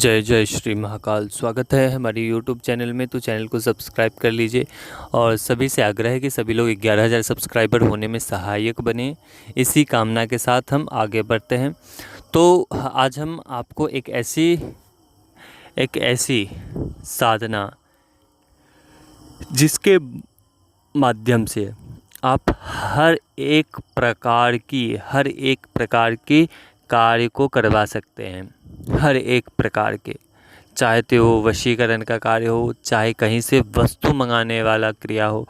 जय जय श्री महाकाल। स्वागत है हमारी यूट्यूब चैनल में। तो चैनल को सब्सक्राइब कर लीजिए और सभी से आग्रह है कि सभी लोग 11,000 सब्सक्राइबर होने में सहायक बने। इसी कामना के साथ हम आगे बढ़ते हैं। तो आज हम आपको एक ऐसी साधना जिसके माध्यम से आप हर एक प्रकार की कार्य को करवा सकते हैं। हर एक प्रकार के, चाहे तो वो वशीकरण का कार्य हो, चाहे कहीं से वस्तु मंगाने वाला क्रिया हो,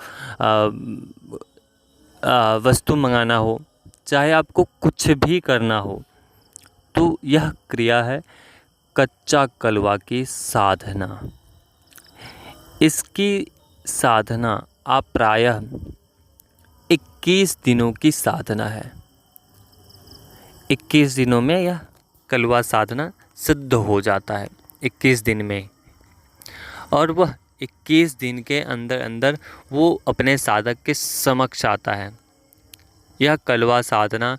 वस्तु मंगाना हो, चाहे आपको कुछ भी करना हो, तो यह क्रिया है कच्चा कलवा की साधना। इसकी साधना आप प्रायः 21 दिनों की साधना है। 21 दिनों में यह कलवा साधना सिद्ध हो जाता है, 21 दिन में। और वह 21 दिन के अंदर अंदर वो अपने साधक के समक्ष आता है। यह कलवा साधना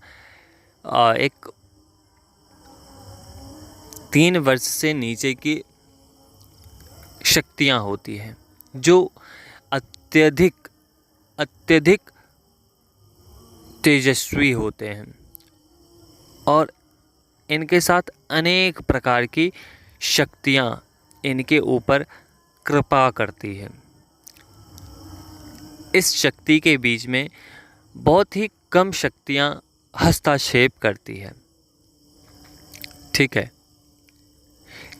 एक 3 वर्ष से नीचे की शक्तियाँ होती हैं जो अत्यधिक तेजस्वी होते हैं और इनके साथ अनेक प्रकार की शक्तियाँ इनके ऊपर कृपा करती है। इस शक्ति के बीच में बहुत ही कम शक्तियाँ हस्तक्षेप करती है। ठीक है,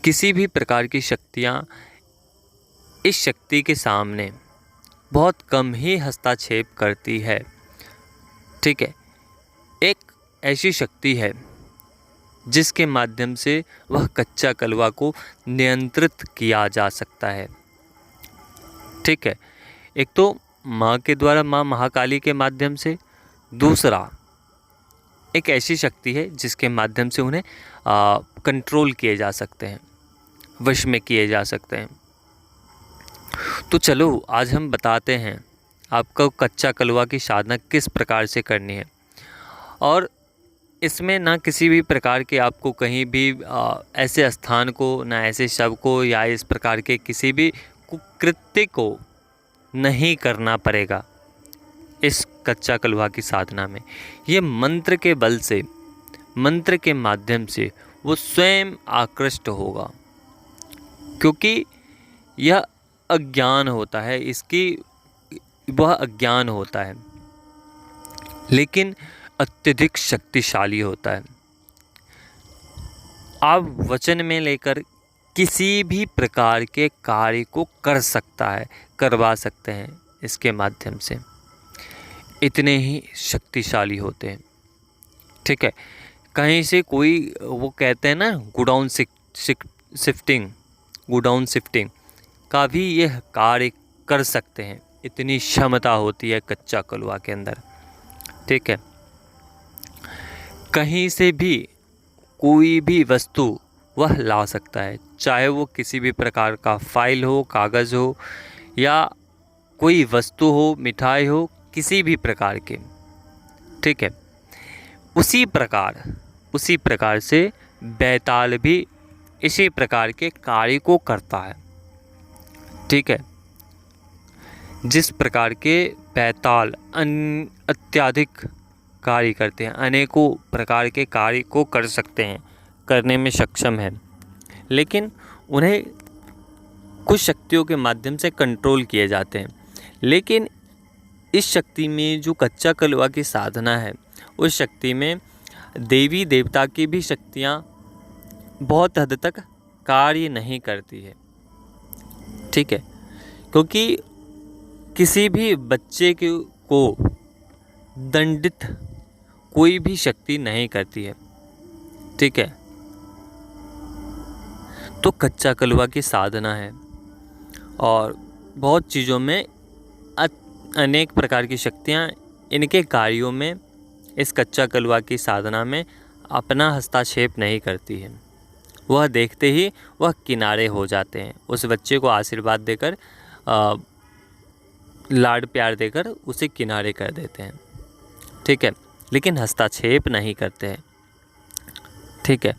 किसी भी प्रकार की शक्तियाँ इस शक्ति के सामने बहुत कम ही हस्तक्षेप करती है। ठीक है, एक ऐसी शक्ति है जिसके माध्यम से वह कच्चा कलवा को नियंत्रित किया जा सकता है। ठीक है, एक तो माँ के द्वारा, माँ महाकाली के माध्यम से। दूसरा, एक ऐसी शक्ति है जिसके माध्यम से उन्हें कंट्रोल किए जा सकते हैं, वश में किए जा सकते हैं। तो चलो आज हम बताते हैं आपको कच्चा कलवा की साधना किस प्रकार से करनी है। और इसमें ना किसी भी प्रकार के आपको कहीं भी ऐसे स्थान को, ना ऐसे शव को, या इस प्रकार के किसी भी कुकृत्य को नहीं करना पड़ेगा। इस कच्चा कलवा की साधना में ये मंत्र के बल से, मंत्र के माध्यम से वो स्वयं आकृष्ट होगा, क्योंकि यह अज्ञान होता है, वह अज्ञान होता है लेकिन अत्यधिक शक्तिशाली होता है। आप वचन में लेकर किसी भी प्रकार के कार्य को करवा सकते हैं इसके माध्यम से। इतने ही शक्तिशाली होते हैं। ठीक है, कहीं से कोई, वो कहते हैं ना गोडाउन शिफ्टिंग का भी यह कार्य कर सकते हैं। इतनी क्षमता होती है कच्चा कलवा के अंदर। ठीक है, कहीं से भी कोई भी वस्तु वह ला सकता है, चाहे वो किसी भी प्रकार का फाइल हो, कागज़ हो, या कोई वस्तु हो, मिठाई हो, किसी भी प्रकार के। ठीक है, उसी प्रकार से बैताल भी इसी प्रकार के कार्य को करता है। ठीक है, जिस प्रकार के बैताल अत्यधिक कार्य करते हैं, अनेकों प्रकार के कार्य को कर सकते हैं, करने में सक्षम है, लेकिन उन्हें कुछ शक्तियों के माध्यम से कंट्रोल किए जाते हैं। लेकिन इस शक्ति में जो कच्चा कलवा की साधना है, उस शक्ति में देवी देवता की भी शक्तियाँ बहुत हद तक कार्य नहीं करती है। ठीक है, क्योंकि किसी भी बच्चे को दंडित कोई भी शक्ति नहीं करती है। ठीक है, तो कच्चा कलवा की साधना है और बहुत चीज़ों में अनेक प्रकार की शक्तियाँ इनके कार्यों में, इस कच्चा कलवा की साधना में अपना हस्तक्षेप नहीं करती है। वह देखते ही वह किनारे हो जाते हैं, उस बच्चे को आशीर्वाद देकर, लाड प्यार देकर उसे किनारे कर देते हैं। ठीक है, लेकिन हस्तक्षेप नहीं करते हैं। ठीक है,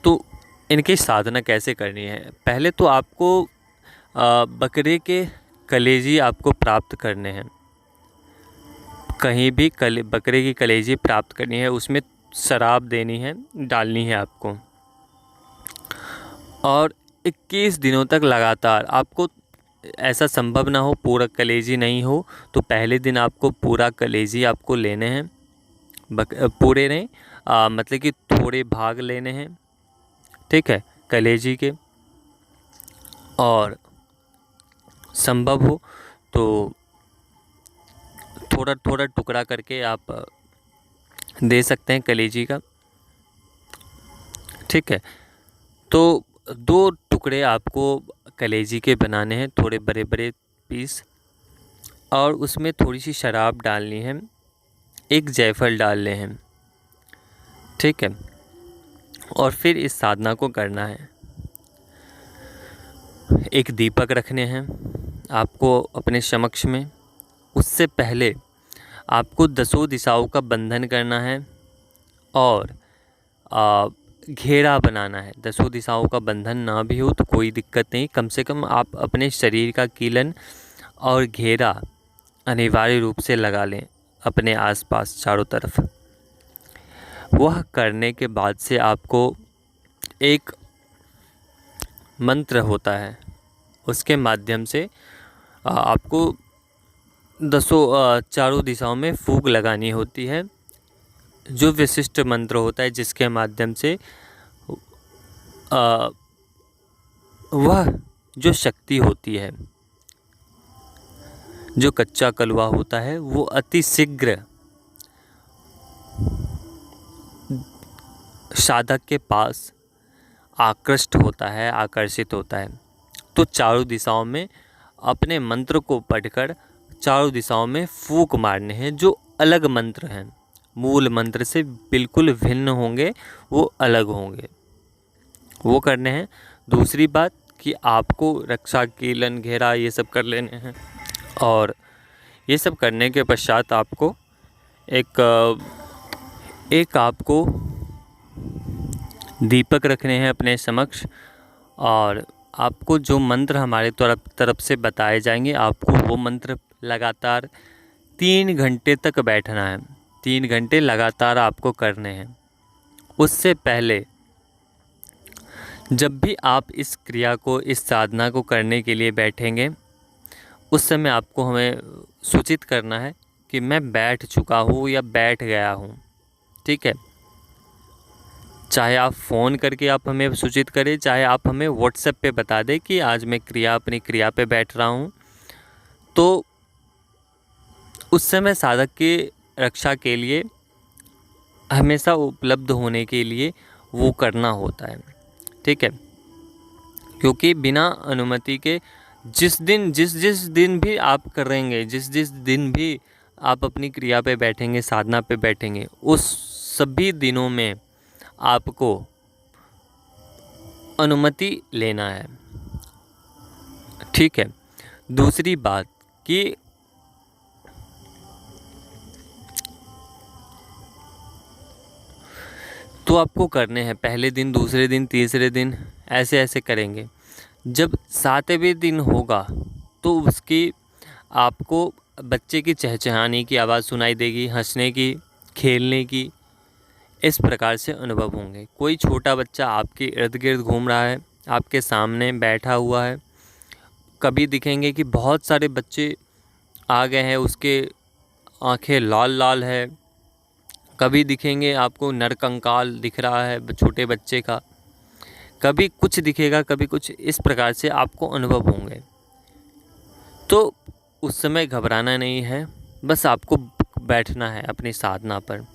तो इनकी साधना कैसे करनी है। पहले तो आपको बकरे के कलेजी आपको प्राप्त करने हैं। कहीं भी बकरे की कलेजी प्राप्त करनी है, उसमें शराब देनी है, डालनी है आपको, और 21 दिनों तक लगातार। आपको ऐसा संभव ना हो पूरा कलेजी नहीं हो, तो पहले दिन आपको पूरा कलेजी आपको लेने हैं। पूरे नहीं, मतलब कि थोड़े भाग लेने हैं, ठीक है, कलेजी के। और संभव हो तो थोड़ा थोड़ा टुकड़ा करके आप दे सकते हैं कलेजी का, ठीक है। तो 2 टुकड़े आपको कलेजी के बनाने हैं, थोड़े बड़े बड़े पीस, और उसमें थोड़ी सी शराब डालनी है, 1 जायफल डालने हैं, ठीक है। और फिर इस साधना को करना है। एक दीपक रखने हैं आपको अपने समक्ष में। उससे पहले आपको 10 दिशाओं का बंधन करना है और घेरा बनाना है। 10 दिशाओं का बंधन ना भी हो तो कोई दिक्कत नहीं, कम से कम आप अपने शरीर का कीलन और घेरा अनिवार्य रूप से लगा लें अपने आसपास चारों तरफ। वह करने के बाद से आपको एक मंत्र होता है, उसके माध्यम से आपको 10 चारों दिशाओं में फूंक लगानी होती है, जो विशिष्ट मंत्र होता है, जिसके माध्यम से वह जो शक्ति होती है, जो कच्चा कलवा होता है, वो अति शीघ्र साधक के पास आकृष्ट होता है, आकर्षित होता है। तो चारों दिशाओं में अपने मंत्र को पढ़कर चारों दिशाओं में फूंक मारने हैं, जो अलग मंत्र हैं, मूल मंत्र से बिल्कुल भिन्न होंगे, वो अलग होंगे, वो करने हैं। दूसरी बात कि आपको रक्षा कीलन घेरा ये सब कर लेने हैं, और ये सब करने के पश्चात आपको एक आपको दीपक रखने हैं अपने समक्ष, और आपको जो मंत्र हमारे तरफ से बताए जाएंगे, आपको वो मंत्र लगातार 3 घंटे तक बैठना है। 3 घंटे लगातार आपको करने हैं। उससे पहले जब भी आप इस क्रिया को, इस साधना को करने के लिए बैठेंगे, उस समय आपको हमें सूचित करना है कि मैं बैठ चुका हूँ या बैठ गया हूँ, ठीक है। चाहे आप फ़ोन करके आप हमें सूचित करें, चाहे आप हमें व्हाट्सएप पे बता दें कि आज मैं अपनी क्रिया पे बैठ रहा हूँ। तो उस समय साधक की रक्षा के लिए हमेशा उपलब्ध होने के लिए वो करना होता है, ठीक है। क्योंकि बिना अनुमति के जिस दिन भी आप करेंगे, जिस दिन भी आप अपनी क्रिया पे बैठेंगे, साधना पे बैठेंगे, उस सभी दिनों में आपको अनुमति लेना है, ठीक है। दूसरी बात कि तो आपको करने हैं पहले दिन, दूसरे दिन, तीसरे दिन, ऐसे ऐसे करेंगे। जब 7वें दिन होगा तो उसकी आपको बच्चे की चहचहाने की आवाज़ सुनाई देगी, हंसने की, खेलने की, इस प्रकार से अनुभव होंगे। कोई छोटा बच्चा आपके इर्द गिर्द घूम रहा है, आपके सामने बैठा हुआ है। कभी दिखेंगे कि बहुत सारे बच्चे आ गए हैं, उसके आंखें लाल लाल है। कभी दिखेंगे आपको नरकंकाल दिख रहा है छोटे बच्चे का, कभी कुछ दिखेगा, कभी कुछ, इस प्रकार से आपको अनुभव होंगे। तो उस समय घबराना नहीं है, बस आपको बैठना है अपनी साधना पर।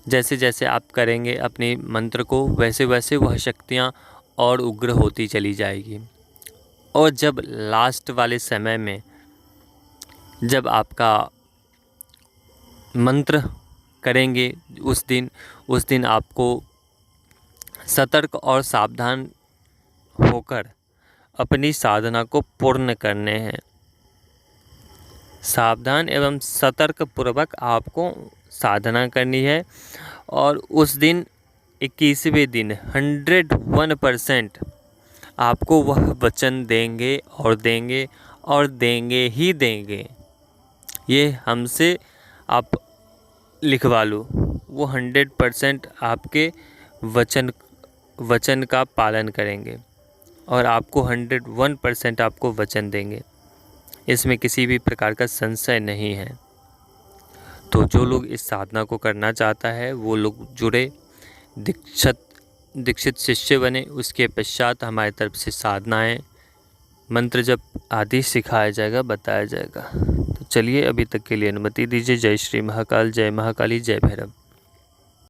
जैसे जैसे आप करेंगे अपने मंत्र को, वैसे वैसे वह शक्तियाँ और उग्र होती चली जाएगी। और जब लास्ट वाले समय में जब आपका मंत्र करेंगे, उस दिन आपको सतर्क और सावधान होकर अपनी साधना को पूर्ण करने हैं। सावधान एवं सतर्क पूर्वक आपको साधना करनी है। और उस दिन 21वें दिन 101% आपको वह वचन देंगे और देंगे और देंगे ही देंगे। ये हमसे आप लिखवा लो, वो 100% आपके वचन का पालन करेंगे और आपको 101% आपको वचन देंगे। इसमें किसी भी प्रकार का संशय नहीं है। तो जो लोग इस साधना को करना चाहता है वो लोग जुड़े, दीक्षित शिष्य बने। उसके पश्चात हमारी तरफ से साधनाएं, मंत्र जप आदि सिखाया जाएगा, बताया जाएगा। तो चलिए अभी तक के लिए अनुमति दीजिए। जय श्री महाकाल, जय महाकाली, जय भैरव।